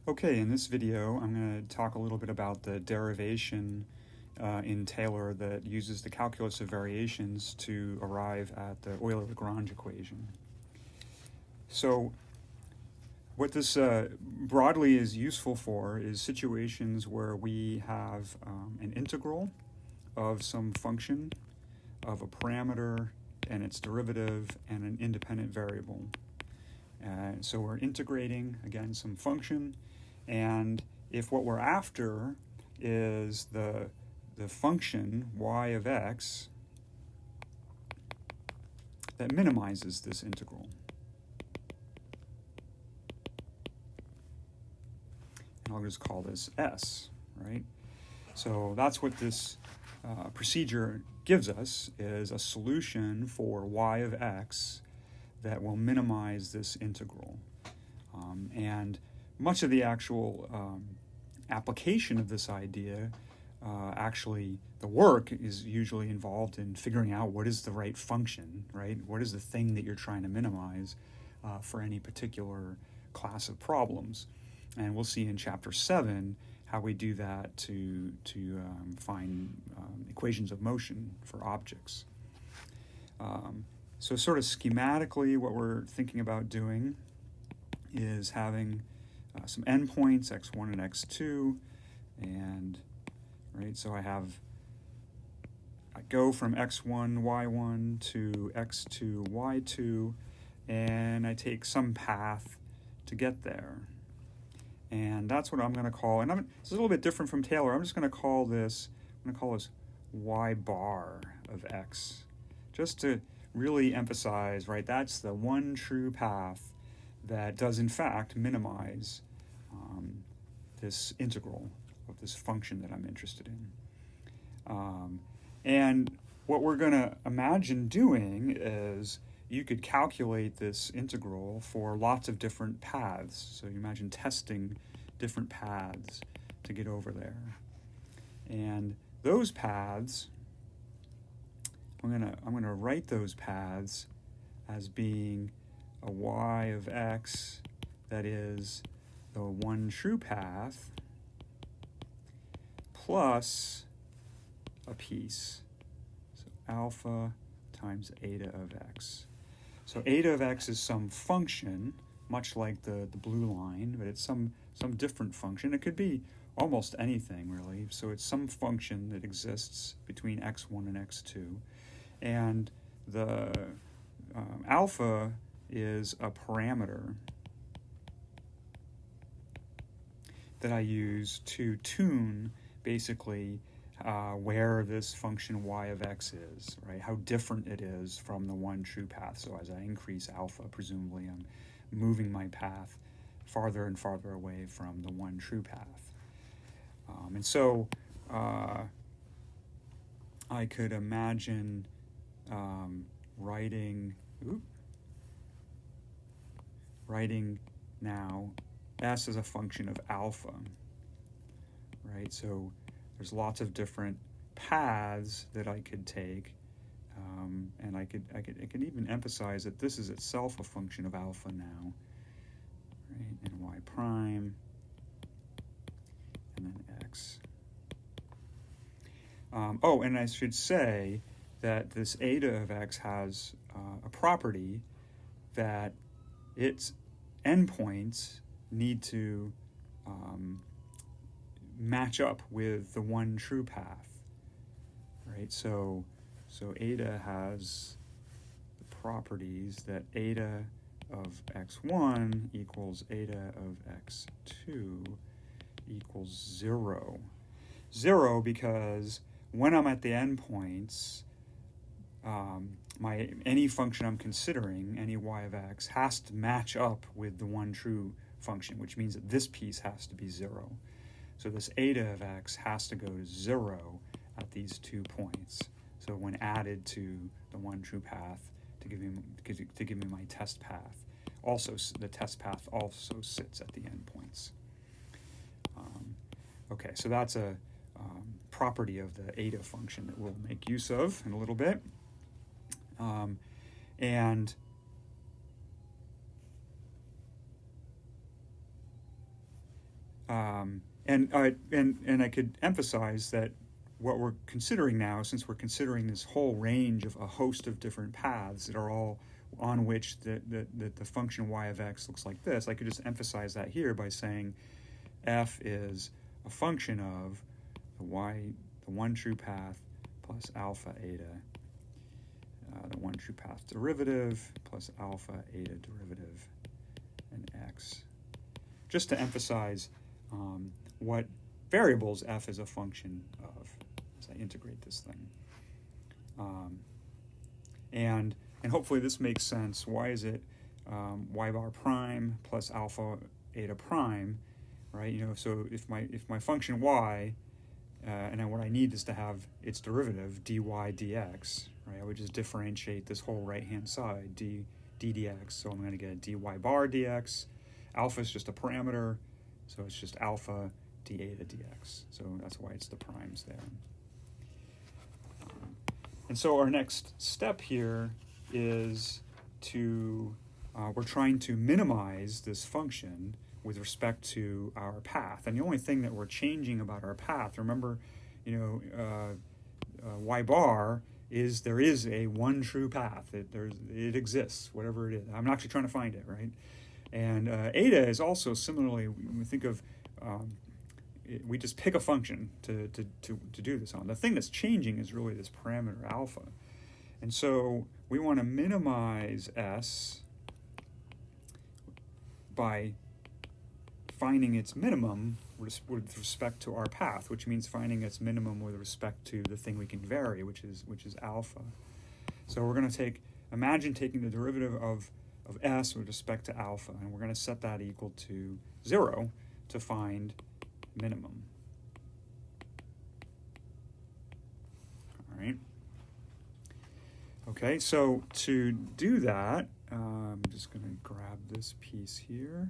Okay, in this video I'm going to talk a little bit about the derivation in Taylor that uses the calculus of variations to arrive at the Euler-Lagrange equation. So what this broadly is useful for is situations where we have an integral of some function of a parameter and its derivative and an independent variable. So we're integrating, again, some function, and if what we're after is the function y of x that minimizes this integral. And I'll just call this S, right? So that's what this procedure gives us, is a solution for y of x that will minimize this integral. And much of the actual application of this idea, actually the work is usually involved in figuring out what is the right function, right? What is the thing that you're trying to minimize for any particular class of problems. And we'll see in Chapter 7 how we do that to find equations of motion for objects. So sort of schematically, what we're thinking about doing is having some endpoints, x1 and x2, and right. So I go from x1, y1 to x2, y2, and I take some path to get there. And that's what I'm going to call, and it's a little bit different from Taylor. I'm just going to call this, y bar of x, just to really emphasize, right, that's the one true path that does in fact minimize this integral of this function that I'm interested in. And what we're going to imagine doing is you could calculate this integral for lots of different paths. So you imagine testing different paths to get over there. And those paths, I'm gonna write those paths as being a y of x that is the one true path plus a piece. So alpha times eta of x. So eta of x is some function, much like the blue line, but it's some different function. It could be almost anything, really. So it's some function that exists between x1 and x2. And the alpha is a parameter that I use to tune, basically, where this function y of x is, right? How different it is from the one true path. So as I increase alpha, presumably I'm moving my path farther and farther away from the one true path. And so I could imagine writing now s as a function of alpha, right? So there's lots of different paths that I could take, and I could even emphasize that this is itself a function of alpha now, right? And y prime, and then x. And I should say that this eta of x has a property that its endpoints need to match up with the one true path, right? So eta has the properties that eta of x1 equals eta of x2 equals 0. 0 because when I'm at the endpoints, any function I'm considering, any y of x, has to match up with the one true function, which means that this piece has to be 0. So this eta of x has to go to 0 at these 2 points. So when added to the one true path to give me my test path, also the test path also sits at the endpoints. Okay, so that's a property of the eta function that we'll make use of in a little bit. And and I could emphasize that what we're considering now, since we're considering this whole range of a host of different paths that are all on which the function y of x looks like this, I could just emphasize that here by saying f is a function of the one true path plus alpha eta, the one true path derivative plus alpha eta derivative, and x. Just to emphasize what variables f is a function of as I integrate this thing. And hopefully this makes sense. Why is it y bar prime plus alpha eta prime, right? You know, so if my function y, and then what I need is to have its derivative dy dx, right? I would just differentiate this whole right-hand side, d dx. So I'm going to get dy bar dx. Alpha is just a parameter, so it's just alpha d eta dx. So that's why it's the primes there. And so our next step here is to, we're trying to minimize this function with respect to our path. And the only thing that we're changing about our path, remember, you know, y bar is, there is a one true path. It exists, whatever it is. I'm actually trying to find it, right? And eta is also similarly, we think of, we just pick a function to do this on. The thing that's changing is really this parameter alpha. And so we want to minimize s by finding its minimum with respect to our path, which means finding its minimum with respect to the thing we can vary, which is alpha. So we're going to imagine taking the derivative of s with respect to alpha, and we're going to set that equal to 0 to find minimum. All right. Okay, so to do that, I'm just going to grab this piece here.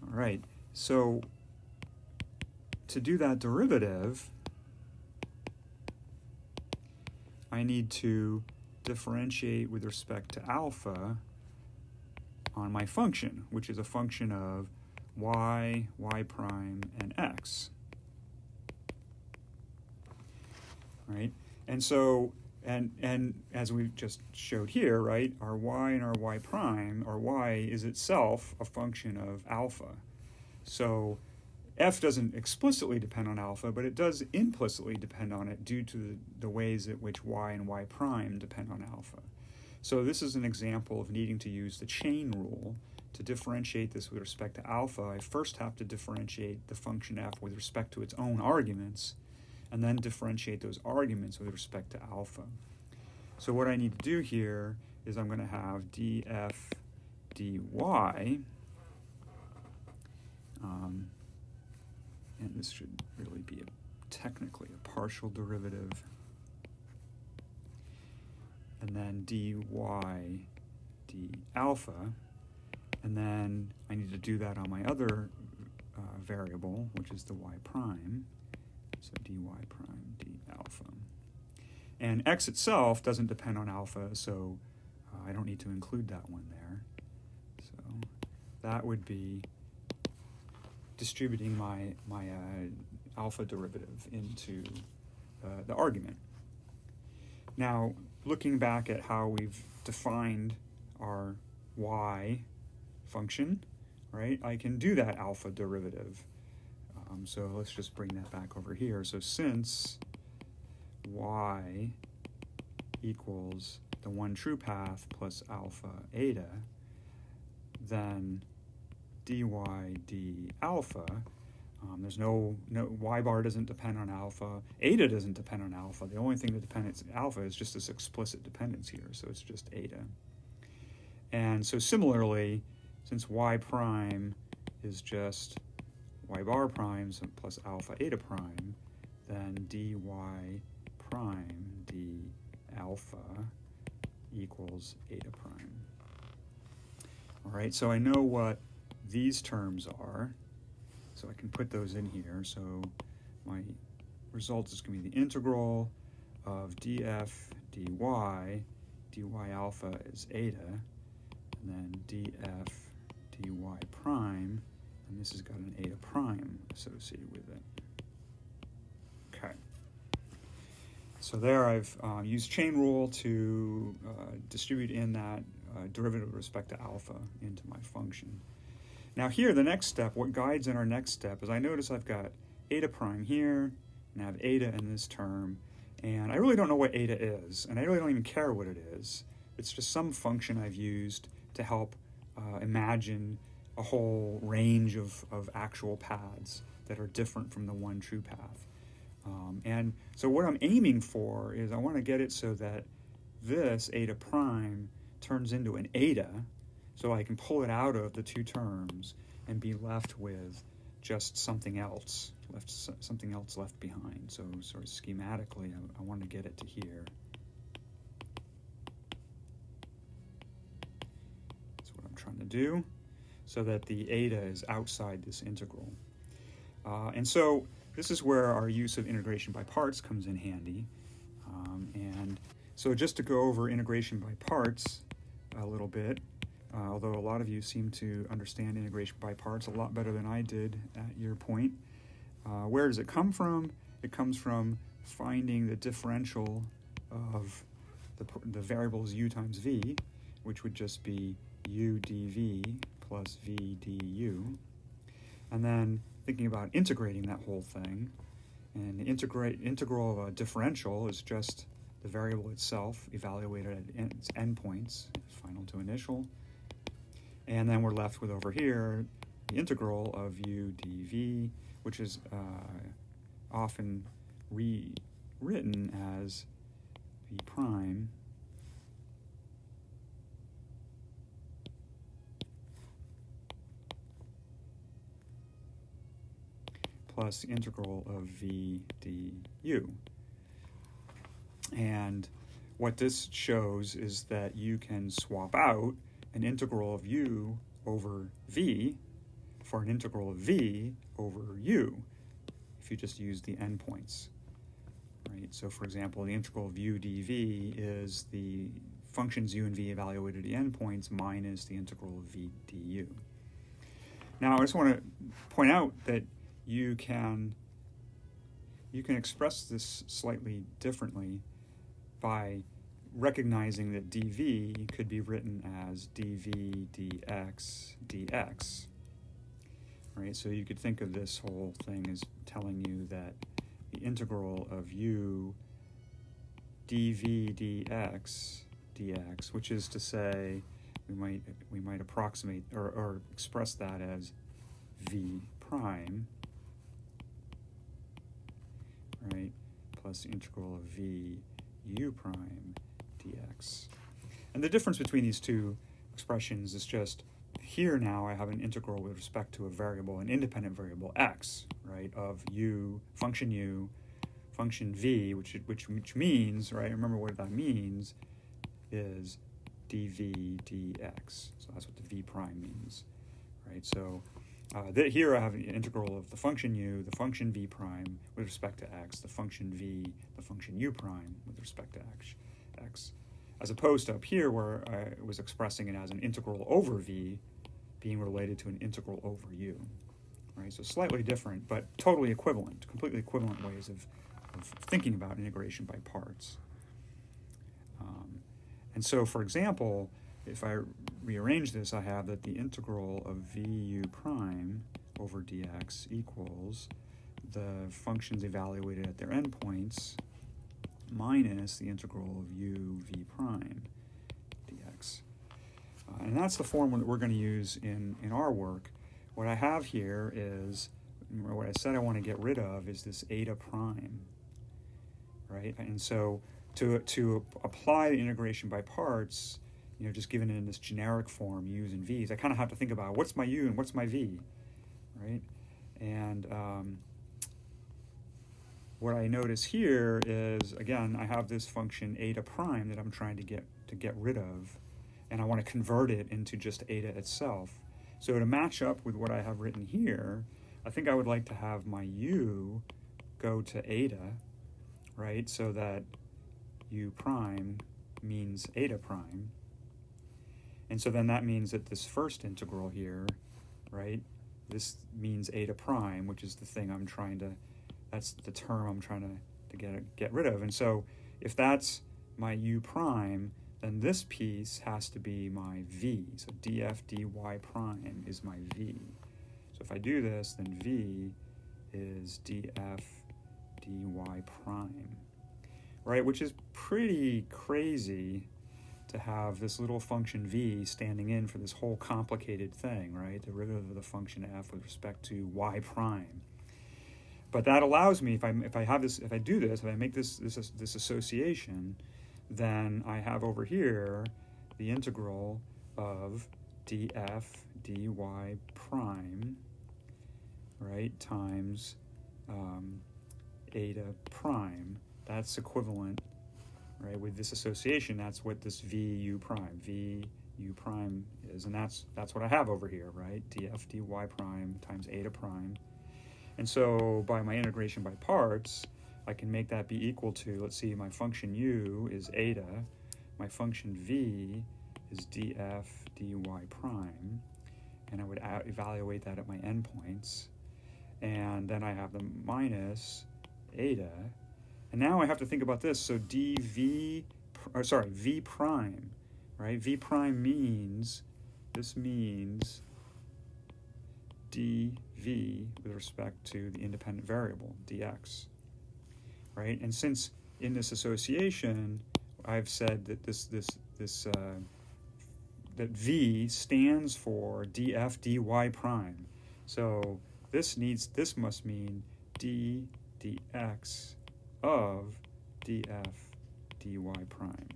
All right, so to do that derivative, I need to differentiate with respect to alpha on my function, which is a function of y, y prime, and x. Right? And so, and as we just showed here, right, our y and our y prime, our y is itself a function of alpha. So f doesn't explicitly depend on alpha, but it does implicitly depend on it due to the ways in which y and y prime depend on alpha. So this is an example of needing to use the chain rule to differentiate this with respect to alpha. I first have to differentiate the function f with respect to its own arguments, and then differentiate those arguments with respect to alpha. So what I need to do here is I'm going to have df dy, and this should really be technically a partial derivative, and then dy d alpha, and then I need to do that on my other variable, which is the y prime, so dy prime d alpha. And x itself doesn't depend on alpha, so I don't need to include that one there. So that would be distributing my alpha derivative into the argument. Now, looking back at how we've defined our y function, right, I can do that alpha derivative. So let's just bring that back over here. So since y equals the one true path plus alpha eta, then dy d alpha, there's no y bar doesn't depend on alpha, eta doesn't depend on alpha. The only thing that depends on alpha is just this explicit dependence here, so it's just eta. And so similarly, since y prime is just y bar prime plus alpha eta prime, then dy prime d alpha equals eta prime. All right, so I know what these terms are, so I can put those in here. So my result is going to be the integral of df dy. dy alpha is eta, and then df dy prime, and this has got an eta prime associated with it. Okay. So there I've used chain rule to distribute in that derivative with respect to alpha into my function. Now here, the next step, what guides in our next step is I notice I've got eta prime here, and I have eta in this term, and I really don't know what eta is, and I really don't even care what it is. It's just some function I've used to help imagine a whole range of actual paths that are different from the one true path. And so what I'm aiming for is I want to get it so that this eta prime turns into an eta, so I can pull it out of the two terms and be left with just something else, something else left behind. So sort of schematically, I want to get it to here. That's what I'm trying to do, so that the eta is outside this integral. And so this is where our use of integration by parts comes in handy. And so just to go over integration by parts a little bit, although a lot of you seem to understand integration by parts a lot better than I did at your point. Where does it come from? It comes from finding the differential of the variables u times v, which would just be u dv plus v du. And then thinking about integrating that whole thing. And the integral of a differential is just the variable itself evaluated at its endpoints, final to initial. And then we're left with over here the integral of u dv, which is often rewritten as v prime plus the integral of v du. And what this shows is that you can swap out an integral of u over v for an integral of v over u if you just use the endpoints. Right? So for example, the integral of u dv is the functions u and v evaluated at the endpoints minus the integral of v du. Now I just want to point out that you can express this slightly differently by recognizing that dv could be written as dv dx dx. Right? So you could think of this whole thing as telling you that the integral of u dv dx dx, which is to say we might approximate or express that as v prime, right, plus the integral of v u prime dx. And the difference between these two expressions is just here now I have an integral with respect to a variable, an independent variable x, right, of function v, which means, right, remember what that means is dv dx. So that's what the v prime means, right? So here I have an integral of the function u, the function v prime with respect to x, the function v, the function u prime with respect to x, as opposed to up here where I was expressing it as an integral over v being related to an integral over u, right? So slightly different, but totally equivalent, completely equivalent ways of thinking about integration by parts. And so, for example, if I rearrange this, I have that the integral of vu prime over dx equals the functions evaluated at their endpoints minus the integral of u v prime dx. And that's the form that we're going to use in our work. What I have here is, what I said I want to get rid of is this eta prime, right? And so to apply the integration by parts, just given it in this generic form, u's and v's, I kind of have to think about what's my u and what's my v, right? And what I notice here is, again, I have this function eta prime that I'm trying to get rid of, and I want to convert it into just eta itself. So to match up with what I have written here, I think I would like to have my u go to eta, right? So that u prime means eta prime. And so then that means that this first integral here, right, this means eta prime, which is the thing I'm trying to, that's the term I'm trying to get rid of. And so if that's my u prime, then this piece has to be my v. So df dy prime is my v. So if I do this, then v is df dy prime, right? Which is pretty crazy to have this little function v standing in for this whole complicated thing, right? Derivative of the function f with respect to y prime. But that allows me, if I make this association, then I have over here the integral of df dy prime, right, times eta prime. That's equivalent, right, with this association. That's what this vu prime is, and that's what I have over here, right? df dy prime times eta prime. And so by my integration by parts, I can make that be equal to, let's see, my function u is eta, my function v is df dy prime, and I would evaluate that at my endpoints. And then I have the minus eta. And now I have to think about this. So v prime, right? V prime means, this means dv with respect to the independent variable, dx, right? And since in this association, I've said that that v stands for df dy prime. So this must mean d dx of df dy prime.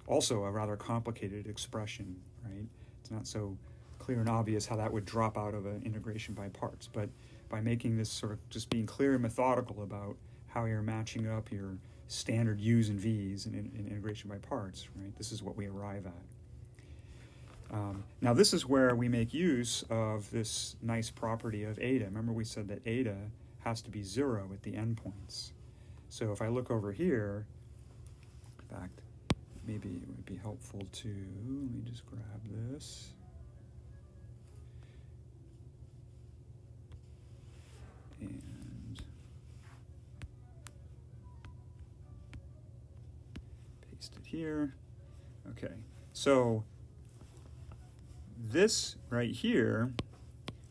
Also a rather complicated expression, right? It's not so clear and obvious how that would drop out of an integration by parts, but by making this sort of just being clear and methodical about how you're matching up your standard u's and v's in integration by parts, right? This is what we arrive at. Now this is where we make use of this nice property of eta. Remember we said that eta has to be 0 at the endpoints. So if I look over here, in fact, maybe it would be helpful to, let me just grab this. And paste it here. Okay, so this right here,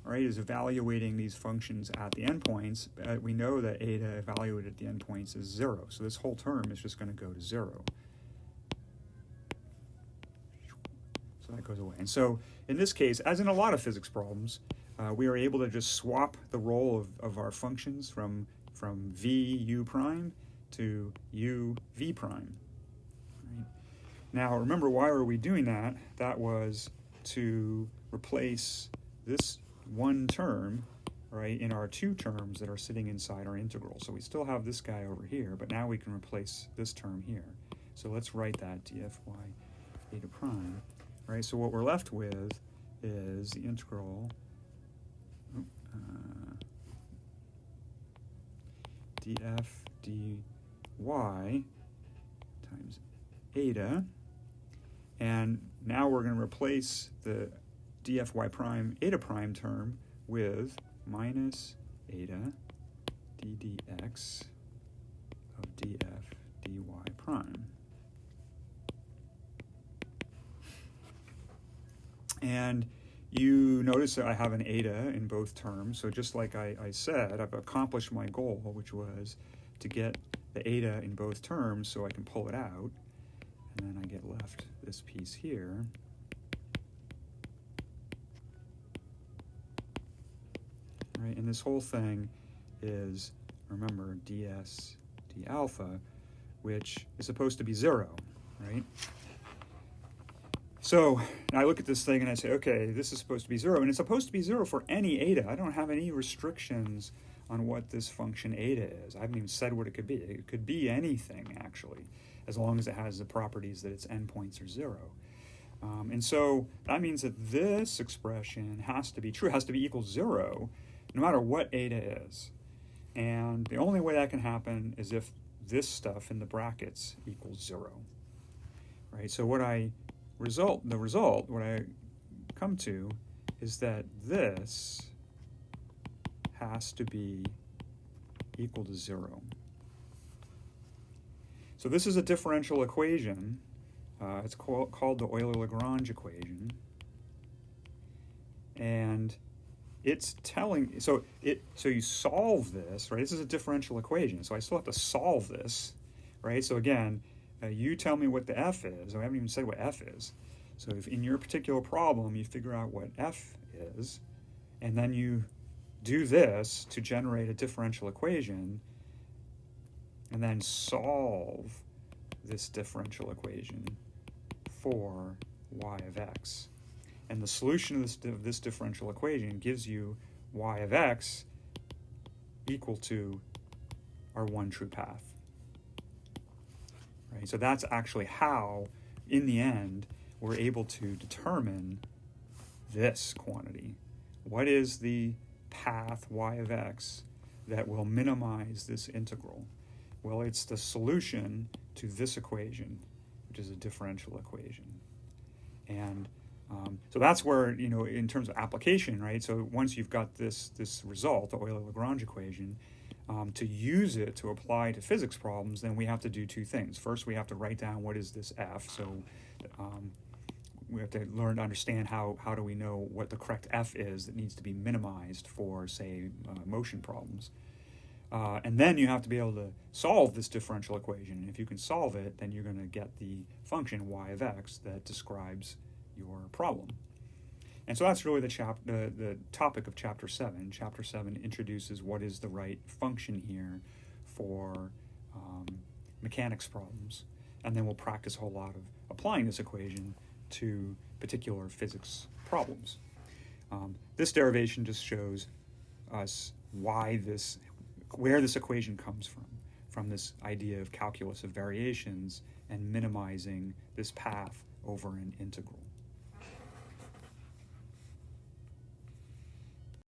right, is evaluating these functions at the endpoints. We know that eta evaluated at the endpoints is 0, so this whole term is just going to go to 0. So that goes away. And so in this case, as in a lot of physics problems, we are able to just swap the role of our functions from v u prime to u v prime. Right? Now remember, why were we doing that? That was to replace this one term, right, in our two terms that are sitting inside our integral. So we still have this guy over here, but now we can replace this term here. So let's write that dfy eta prime, right? So what we're left with is the integral df dy times eta, and now we're going to replace the dfy prime eta prime term with minus eta ddx of df dy prime. And you notice that I have an eta in both terms, so just like I said, I've accomplished my goal, which was to get the eta in both terms so I can pull it out, and then I get left this piece here. Right, and this whole thing is, remember, ds d alpha, which is supposed to be 0, right? So I look at this thing and I say, okay, this is supposed to be 0, and it's supposed to be 0 for any eta. I don't have any restrictions on what this function eta is. I haven't even said what it could be. It could be anything, actually, as long as it has the properties that its endpoints are 0. And so that means that this expression has to be true, has to be equal 0, no matter what eta is. And the only way that can happen is if this stuff in the brackets equals 0. Right? So what I come to is that this has to be equal to 0. So this is a differential equation. It's called the Euler-Lagrange equation. And it's telling, so you solve this, right? This is a differential equation, so I still have to solve this, right? So again, you tell me what the f is. I haven't even said what f is. So if in your particular problem you figure out what f is, and then you do this to generate a differential equation, and then solve this differential equation for y of x. And the solution of this differential equation gives you y of x equal to our one true path. Right? So that's actually how, in the end, we're able to determine this quantity. What is the path y of x that will minimize this integral? Well, it's the solution to this equation, which is a differential equation. And so that's where, in terms of application, right? So once you've got this result, the Euler-Lagrange equation, to use it to apply to physics problems, then we have to do two things. First, we have to write down what is this f. So we have to learn to understand how do we know what the correct f is that needs to be minimized for, say, motion problems. And then you have to be able to solve this differential equation. And if you can solve it, then you're going to get the function y of x that describes your problem. And so that's really the topic of Chapter 7. Chapter 7 introduces what is the right function here for mechanics problems. And then we'll practice a whole lot of applying this equation to particular physics problems. This derivation just shows us where this equation comes from this idea of calculus of variations and minimizing this path over an integral.